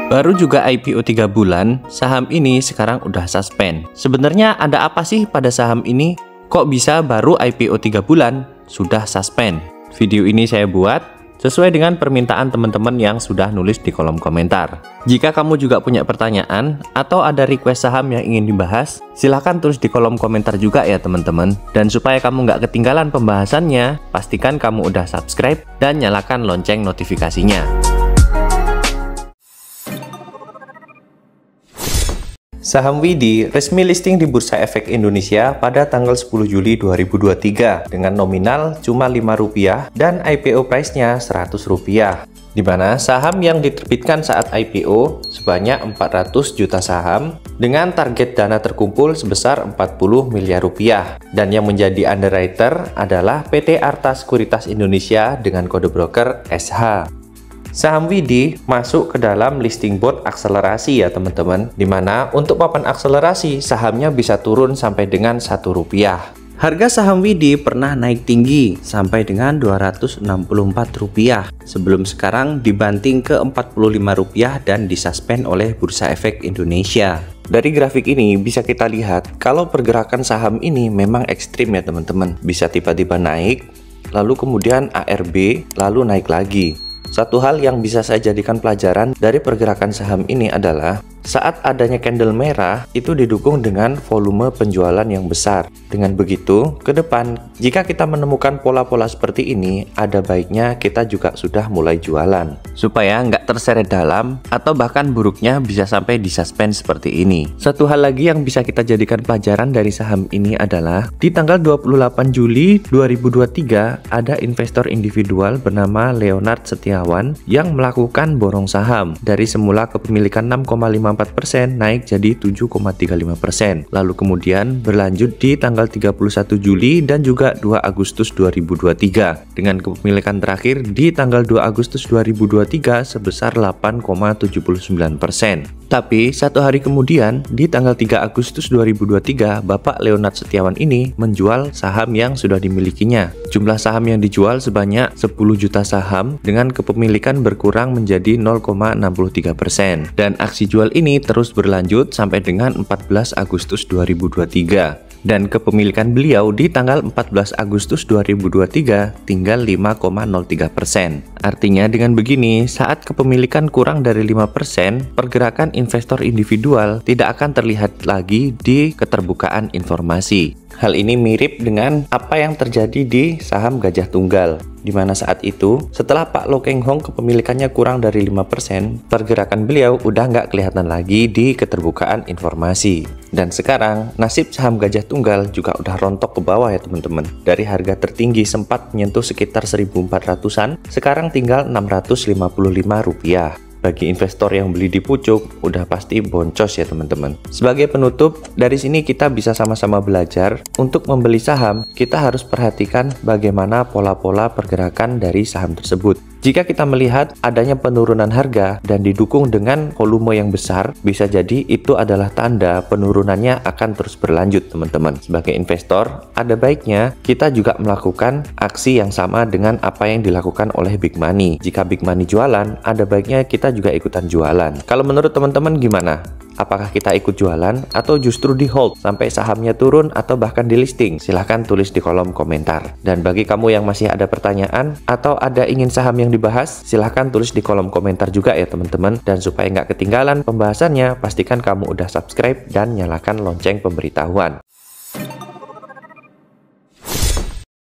Baru juga IPO 3 bulan, saham ini sekarang udah suspend. Sebenarnya ada apa sih pada saham ini? Kok bisa baru IPO 3 bulan sudah suspend? Video ini saya buat sesuai dengan permintaan teman-teman yang sudah nulis di kolom komentar. Jika kamu juga punya pertanyaan atau ada request saham yang ingin dibahas, silahkan tulis di kolom komentar juga ya teman-teman. Dan supaya kamu nggak ketinggalan pembahasannya, pastikan kamu udah subscribe dan nyalakan lonceng notifikasinya. Saham WIDI resmi listing di Bursa Efek Indonesia pada tanggal 10 Juli 2023 dengan nominal cuma Rp5 dan IPO price-nya Rp100, di mana saham yang diterbitkan saat IPO sebanyak 400 juta saham dengan target dana terkumpul sebesar Rp40 miliar dan yang menjadi underwriter adalah PT Arta Sekuritas Indonesia dengan kode broker SH. Saham WIDI masuk ke dalam listing board akselerasi ya teman-teman, dimana untuk papan akselerasi sahamnya bisa turun sampai dengan Rp1. Harga saham WIDI pernah naik tinggi sampai dengan Rp264 sebelum sekarang dibanting ke Rp45 dan disuspend oleh Bursa Efek Indonesia. Dari grafik ini bisa kita lihat kalau pergerakan saham ini memang ekstrim ya teman-teman, bisa tiba-tiba naik lalu kemudian ARB lalu naik lagi. Satu hal yang bisa saya jadikan pelajaran dari pergerakan saham ini adalah saat adanya candle merah itu didukung dengan volume penjualan yang besar. Dengan begitu, ke depan jika kita menemukan pola-pola seperti ini, ada baiknya kita juga sudah mulai jualan supaya nggak terseret dalam atau bahkan buruknya bisa sampai disuspend seperti ini. Satu hal lagi yang bisa kita jadikan pelajaran dari saham ini adalah di tanggal 28 Juli 2023 ada investor individual bernama Leonard Setiawan yang melakukan borong saham dari semula kepemilikan 6,54% naik jadi 7,35%. Lalu kemudian berlanjut di tanggal 31 Juli dan juga 2 Agustus 2023 dengan kepemilikan terakhir di tanggal 2 Agustus 2023 sebesar 8,79%. Tapi satu hari kemudian di tanggal 3 Agustus 2023 Bapak Leonard Setiawan ini menjual saham yang sudah dimilikinya. Jumlah saham yang dijual sebanyak 10 juta saham dengan kepemilikan berkurang menjadi 0,63%. Dan aksi jual ini terus berlanjut sampai dengan 14 Agustus 2023. Dan kepemilikan beliau di tanggal 14 Agustus 2023 tinggal 5,03%. Artinya dengan begini, saat kepemilikan kurang dari 5%, pergerakan investor individual tidak akan terlihat lagi di keterbukaan informasi. Hal ini mirip dengan apa yang terjadi di saham Gajah Tunggal, di mana saat itu setelah Pak Lo Keng Hong kepemilikannya kurang dari 5%, pergerakan beliau udah nggak kelihatan lagi di keterbukaan informasi. Dan sekarang nasib saham Gajah Tunggal juga udah rontok ke bawah ya teman-teman. Dari harga tertinggi sempat menyentuh sekitar 1.400-an, sekarang tinggal Rp655. Bagi investor yang beli di pucuk, udah pasti boncos ya teman-teman. Sebagai penutup, dari sini kita bisa sama-sama belajar untuk membeli saham, kita harus perhatikan bagaimana pola-pola pergerakan dari saham tersebut. Jika kita melihat adanya penurunan harga dan didukung dengan volume yang besar, bisa jadi itu adalah tanda penurunannya akan terus berlanjut teman-teman. Sebagai investor, ada baiknya kita juga melakukan aksi yang sama dengan apa yang dilakukan oleh Big Money. Jika Big Money jualan, ada baiknya kita juga ikutan jualan. Kalau menurut teman-teman gimana? Apakah kita ikut jualan atau justru di hold sampai sahamnya turun atau bahkan di listing? Silahkan tulis di kolom komentar. Dan bagi kamu yang masih ada pertanyaan atau ada ingin saham yang dibahas, silahkan tulis di kolom komentar juga ya teman-teman. Dan supaya nggak ketinggalan pembahasannya, pastikan kamu udah subscribe dan nyalakan lonceng pemberitahuan.